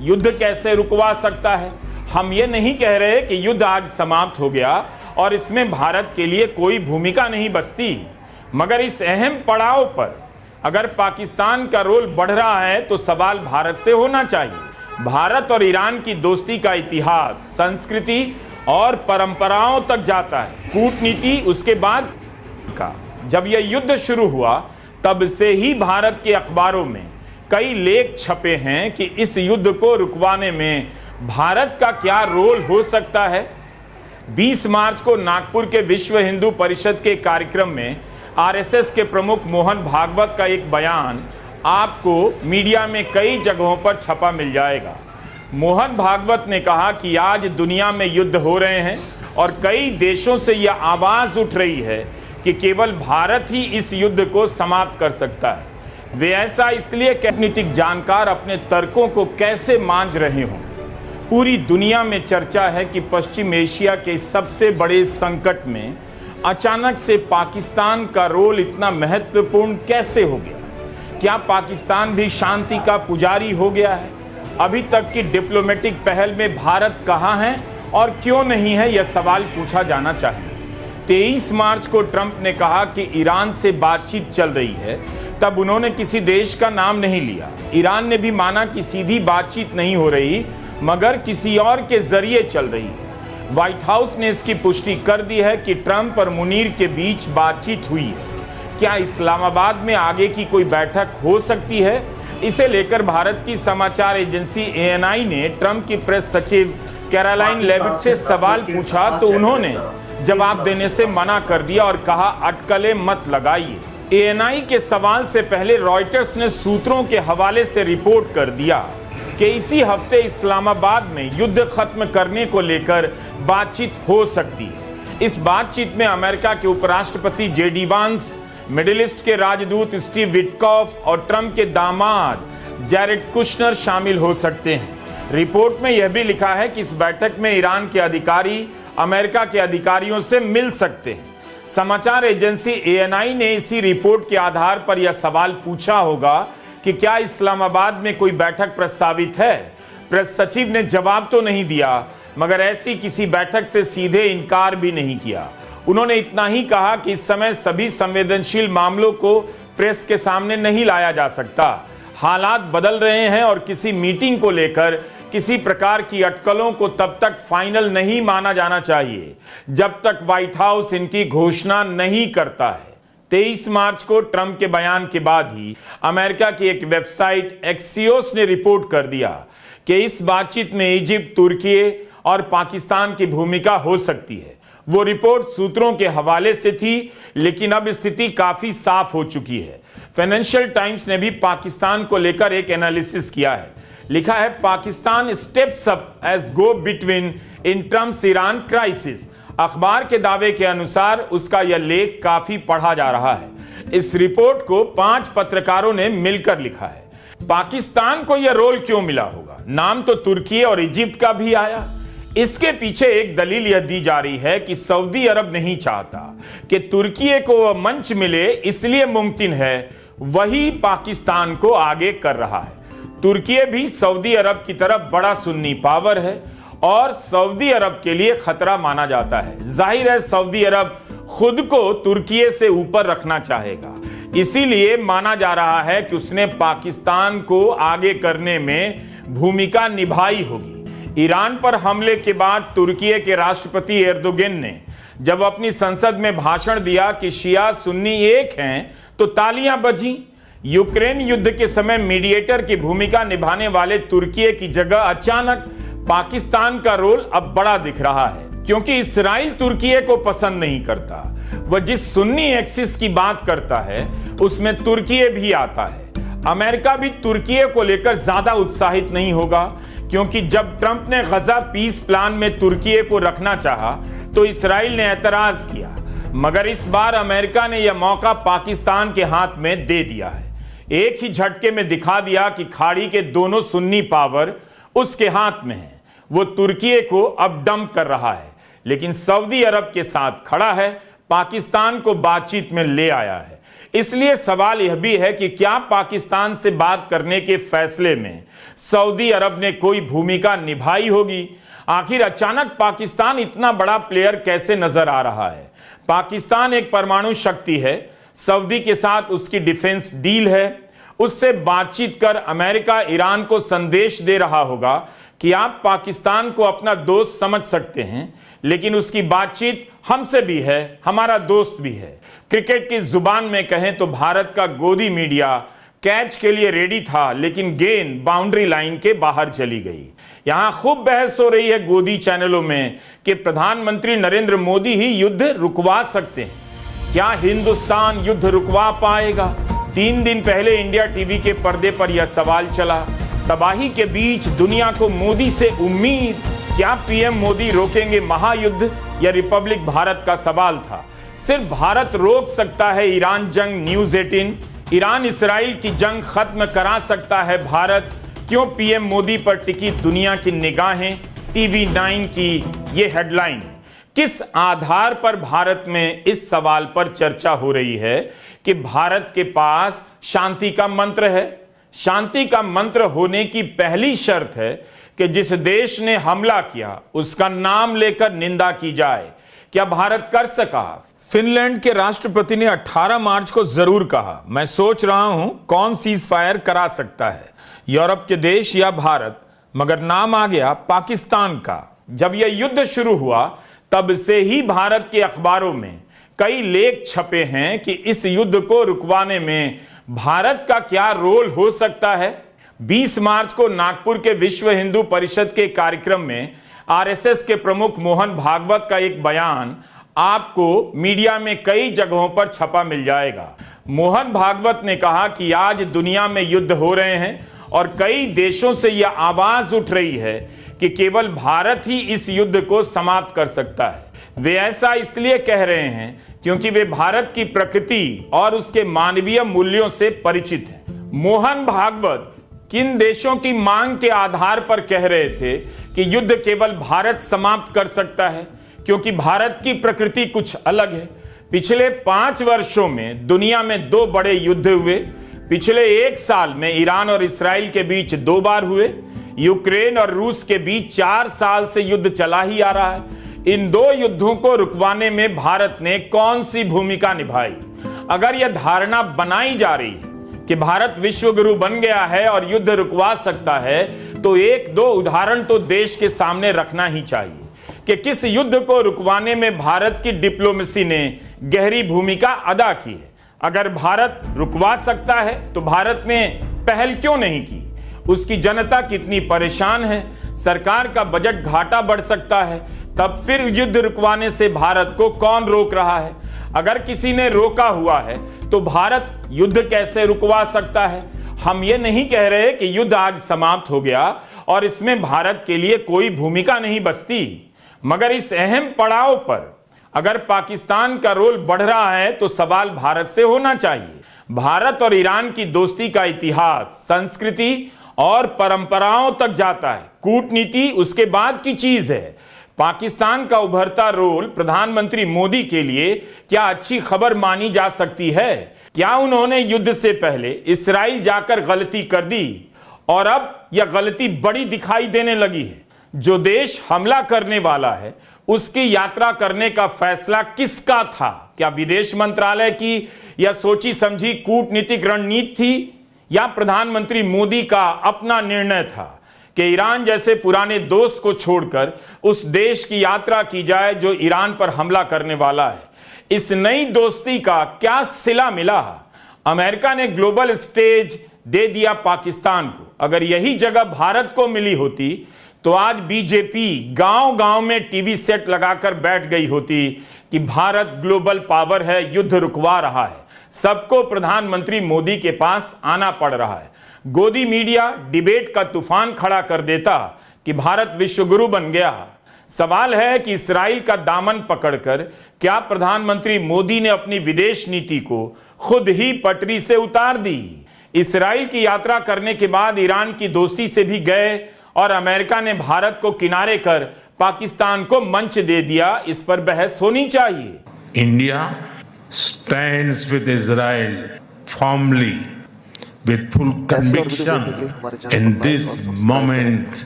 युद्ध कैसे रुकवा सकता है? हम ये नहीं कह रहे कि युद्ध आज समाप्त हो गया और इसमें भारत के लिए कोई भूमिका नहीं बचती, मगर इस अहम पड़ाव पर अगर पाकिस्तान का रोल बढ़ रहा है तो सवाल भारत से होना चाहिए। भारत और ईरान की दोस्ती का इतिहास, संस्कृति और परंपराओं तक जाता है। कूटनीति उसके बाद का जब यह युद्ध शुरू हुआ तब से ही भारत के अखबारों में कई लेख छपे हैं कि इस युद्ध को रुकवाने में भारत का क्या रोल हो सकता है। 20 मार्च को नागपुर के विश्व हिंदू परिषद के कार्यक्रम में आरएसएस के प्रमुख मोहन भागवत का एक बयान आपको मीडिया में कई जगहों पर छपा मिल जाएगा। मोहन भागवत ने कहा कि आज दुनिया में युद्ध हो रहे हैं और कई देशों से यह आवाज उठ रही है कि केवल भारत ही इस युद्ध को समाप्त कर सकता है। वे ऐसा इसलिए कूटनीतिक जानकार अपने तर्कों को कैसे मांझ रहे हों। पूरी दुनिया में चर्चा है कि पश्चिम एशिया के सबसे बड़े संकट में अचानक से पाकिस्तान का रोल इतना महत्वपूर्ण कैसे हो गया? क्या पाकिस्तान भी शांति का पुजारी हो गया है? अभी तक की डिप्लोमेटिक पहल में भारत कहां है और क्यों नहीं है, यह सवाल पूछा जाना चाहिए। 23 मार्च को ट्रंप ने कहा कि ईरान से बातचीत चल रही है, तब उन्होंने किसी देश का नाम नहीं लिया। ईरान ने भी माना कि सीधी बातचीत नहीं हो रही मगर किसी और के जरिए चल रही है। व्हाइट हाउस ने इसकी पुष्टि कर दी है कि ट्रंप और मुनीर के बीच बातचीत हुई है। क्या इस्लामाबाद में आगे की कोई बैठक हो सकती है? इसे लेकर भारत की समाचार एजेंसी ANI ने ट्रंप की प्रेस सचिव कैरोलाइन लेविट से सवाल पूछा तो उन्होंने जवाब देने से मना कर दिया और कहा, अटकलें मत लगाइए। ANI के सवाल से पहले रॉयटर्स ने सूत्रों के हवाले से रिपोर्ट कर दिया कि इसी हफ्ते इस्लामाबाद में युद्ध खत्म करने को लेकर बातचीत हो सकती है। इस बातचीत में अमेरिका के उपराष्ट्रपति JD वांस, मिडिल ईस्ट के राजदूत स्टीव विटकॉफ और ट्रंप के दामाद जैरेड कुशनर शामिल हो सकते हैं। रिपोर्ट में यह भी लिखा है कि इस बैठक में ईरान के अधिकारी अमेरिका के अधिकारियों से मिल सकते हैं। समाचार एजेंसी ANI ने इसी रिपोर्ट के आधार पर यह सवाल पूछा होगा कि क्या इस्लामाबाद में कोई बैठक प्रस्तावित है। प्रेस सचिव ने जवाब तो नहीं दिया मगर ऐसी किसी बैठक से सीधे इनकार भी नहीं किया। उन्होंने इतना ही कहा कि इस समय सभी संवेदनशील मामलों को प्रेस के सामने नहीं लाया जा सकता। हालात बदल रहे हैं और किसी मीटिंग को लेकर किसी प्रकार की अटकलों को तब तक फाइनल नहीं माना जाना चाहिए जब तक व्हाइट हाउस इनकी घोषणा नहीं करता है। 23 मार्च को ट्रंप के बयान के बाद ही अमेरिका की एक वेबसाइट एक्सियोस ने रिपोर्ट कर दिया कि इस बातचीत में इजिप्ट, तुर्की और पाकिस्तान की भूमिका हो सकती है। वो रिपोर्ट सूत्रों के हवाले से थी, लेकिन अब स्थिति काफी साफ हो चुकी है। फाइनेंशियल टाइम्स ने भी पाकिस्तान को लेकर एक एनालिसिस किया है। लिखा है, पाकिस्तान स्टेप्स अप एज गो बिटवीन इन ट्रम्प्स ईरान क्राइसिस। अखबार के दावे के अनुसार उसका यह लेख काफी पढ़ा जा रहा है। इस रिपोर्ट को 5 पत्रकारों ने मिलकर लिखा है। पाकिस्तान को यह रोल क्यों मिला होगा? नाम तो तुर्की और इजिप्ट का भी आया। इसके पीछे एक दलील यह दी जा रही है कि सऊदी अरब नहीं चाहता कि तुर्की को वह मंच मिले, इसलिए मुमकिन है वही पाकिस्तान को आगे कर रहा है। तुर्की भी सऊदी अरब की तरफ बड़ा सुन्नी पावर है और सऊदी अरब के लिए खतरा माना जाता है। जाहिर है सऊदी अरब खुद को तुर्की से ऊपर रखना चाहेगा, इसीलिए माना जा रहा है कि उसने पाकिस्तान को आगे करने में भूमिका निभाई होगी। ईरान पर हमले के बाद तुर्की के राष्ट्रपति एर्दोगन ने जब अपनी संसद में भाषण दिया कि शिया सुन्नी एक हैं तो तालियां बजी। यूक्रेन युद्ध के समय मीडिएटर की भूमिका निभाने वाले तुर्की की जगह अचानक पाकिस्तान का रोल अब बड़ा दिख रहा है, क्योंकि इस्राइल तुर्की को पसंद नहीं करता। वह जिस सुन्नी एक्सिस की बात करता है उसमें तुर्की भी आता है। अमेरिका भी तुर्की को लेकर ज्यादा उत्साहित नहीं होगा, क्योंकि जब ट्रंप ने गजा पीस प्लान में तुर्की को रखना चाहा तो इस्राइल ने एतराज किया, मगर इस बार अमेरिका ने यह मौका पाकिस्तान के हाथ में दे दिया है। एक ही झटके में दिखा दिया कि खाड़ी के दोनों सुन्नी पावर उसके हाथ में है। वो तुर्की को अब डंप कर रहा है, लेकिन सऊदी अरब के साथ खड़ा है, पाकिस्तान को बातचीत में ले आया है। इसलिए सवाल यह भी है कि क्या पाकिस्तान से बात करने के फैसले में सऊदी अरब ने कोई भूमिका निभाई होगी? आखिर अचानक पाकिस्तान इतना बड़ा प्लेयर कैसे नजर आ रहा है? पाकिस्तान एक परमाणु शक्ति है, सऊदी के साथ उसकी डिफेंस डील है, उससे बातचीत कर अमेरिका ईरान को संदेश दे रहा होगा कि आप पाकिस्तान को अपना दोस्त समझ सकते हैं, लेकिन उसकी बातचीत हमसे भी है, हमारा दोस्त भी है। क्रिकेट की जुबान में कहें तो भारत का गोदी मीडिया कैच के लिए रेडी था, लेकिन गेंद बाउंड्री लाइन के बाहर चली गई। यहां खूब बहस हो रही है गोदी चैनलों में कि प्रधानमंत्री नरेंद्र मोदी ही युद्ध रुकवा सकते हैं। क्या हिंदुस्तान युद्ध रुकवा पाएगा? 3 दिन पहले इंडिया टीवी के पर्दे पर यह सवाल चला। तबाही के बीच दुनिया को मोदी से उम्मीद, क्या पीएम मोदी रोकेंगे महायुद्ध? यह रिपब्लिक भारत का सवाल था। सिर्फ भारत रोक सकता है ईरान जंग। न्यूज 18, ईरान इसराइल की जंग खत्म करा सकता है भारत। क्यों पीएम मोदी पर टिकी दुनिया की निगाहें? टीवी 9 की यह हेडलाइन। किस आधार पर भारत में इस सवाल पर चर्चा हो रही है कि भारत के पास शांति का मंत्र है? शांति का मंत्र होने की पहली शर्त है कि जिस देश ने हमला किया उसका नाम लेकर निंदा की जाए। क्या भारत कर सका? फिनलैंड के राष्ट्रपति ने 18 मार्च को जरूर कहा, मैं सोच रहा हूं कौन सीज फायर करा सकता है, यूरोप के देश या भारत, मगर नाम आ गया पाकिस्तान का। जब यह युद्ध शुरू हुआ तब से ही भारत के अखबारों में कई लेख छपे हैं कि इस युद्ध को रुकवाने में भारत का क्या रोल हो सकता है। 20 मार्च को नागपुर के विश्व हिंदू परिषद के कार्यक्रम में आरएसएस के प्रमुख मोहन भागवत का एक बयान आपको मीडिया में कई जगहों पर छपा मिल जाएगा। मोहन भागवत ने कहा कि आज दुनिया में युद्ध हो रहे हैं और कई देशों से यह आवाज उठ रही है कि केवल भारत ही इस युद्ध को समाप्त कर सकता है। वे ऐसा इसलिए कह रहे हैं क्योंकि वे भारत की प्रकृति और उसके मानवीय मूल्यों से परिचित हैं। मोहन भागवत किन देशों की मांग के आधार पर कह रहे थे कि युद्ध केवल भारत समाप्त कर सकता है? क्योंकि भारत की प्रकृति कुछ अलग है। पिछले 5 वर्षों में दुनिया में 2 बड़े युद्ध हुए। पिछले 1 साल में ईरान और इसराइल के बीच 2 बार हुए। यूक्रेन और रूस के बीच 4 साल से युद्ध चला ही आ रहा है। इन 2 युद्धों को रुकवाने में भारत ने कौन सी भूमिका निभाई? अगर यह धारणा बनाई जा रही है कि भारत विश्वगुरु बन गया है और युद्ध रुकवा सकता है, तो 1-2 उदाहरण तो देश के सामने रखना ही चाहिए कि किस युद्ध को रुकवाने में भारत की डिप्लोमेसी ने गहरी भूमिका अदा की है। अगर भारत रुकवा सकता है तो भारत ने पहल क्यों नहीं की? उसकी जनता कितनी परेशान है? सरकार का बजट घाटा बढ़ सकता है, तब फिर युद्ध रुकवाने से भारत को कौन रोक रहा है? अगर किसी ने रोका हुआ है तो भारत युद्ध कैसे रुकवा सकता है? हम ये नहीं कह रहे कि युद्ध आज समाप्त हो गया और इसमें भारत के लिए कोई भूमिका नहीं बचती, मगर इस अहम पड़ाव पर अगर पाकिस्तान का रोल बढ़ रहा है तो सवाल भारत से होना चाहिए। भारत और ईरान की दोस्ती का इतिहास, संस्कृति और परंपराओं तक जाता है। कूटनीति उसके बाद की चीज है। पाकिस्तान का उभरता रोल प्रधानमंत्री मोदी के लिए क्या अच्छी खबर मानी जा सकती है? क्या उन्होंने युद्ध से पहले इस्राइल जाकर गलती कर दी और अब यह गलती बड़ी दिखाई देने लगी है? जो देश हमला करने वाला है उसकी यात्रा करने का फैसला किसका था? क्या विदेश मंत्रालय की या सोची समझी कूटनीतिक रणनीति थी, या प्रधानमंत्री मोदी का अपना निर्णय था कि ईरान जैसे पुराने दोस्त को छोड़कर उस देश की यात्रा की जाए जो ईरान पर हमला करने वाला है? इस नई दोस्ती का क्या सिला मिला? अमेरिका ने ग्लोबल स्टेज दे दिया पाकिस्तान को। अगर यही जगह भारत को मिली होती तो आज बीजेपी गांव-गांव में टीवी सेट लगाकर बैठ गई होती कि भारत ग्लोबल पावर है, युद्ध रुकवा रहा है। सबको प्रधानमंत्री मोदी के पास आना पड़ रहा है। गोदी मीडिया डिबेट का तूफान खड़ा कर देता कि भारत विश्वगुरु बन गया। सवाल है कि इस्राइल का दामन पकड़कर क्या प्रधानमंत्री मोदी ने अपनी विदेश नीति को खुद ही पटरी से उतार दी? इस्राइल की यात्रा करने के बाद ईरान की दोस्ती से भी गए और अमेरिका ने भारत को किनारे कर पाकिस्तान को मंच दे दिया। इस पर बहस होनी चाहिए। India stands with Israel firmly with full ऐसी और वीडियो देखने के लिए conviction हमारे चैनल in को लाइक और this सब्सक्राइब करें। moment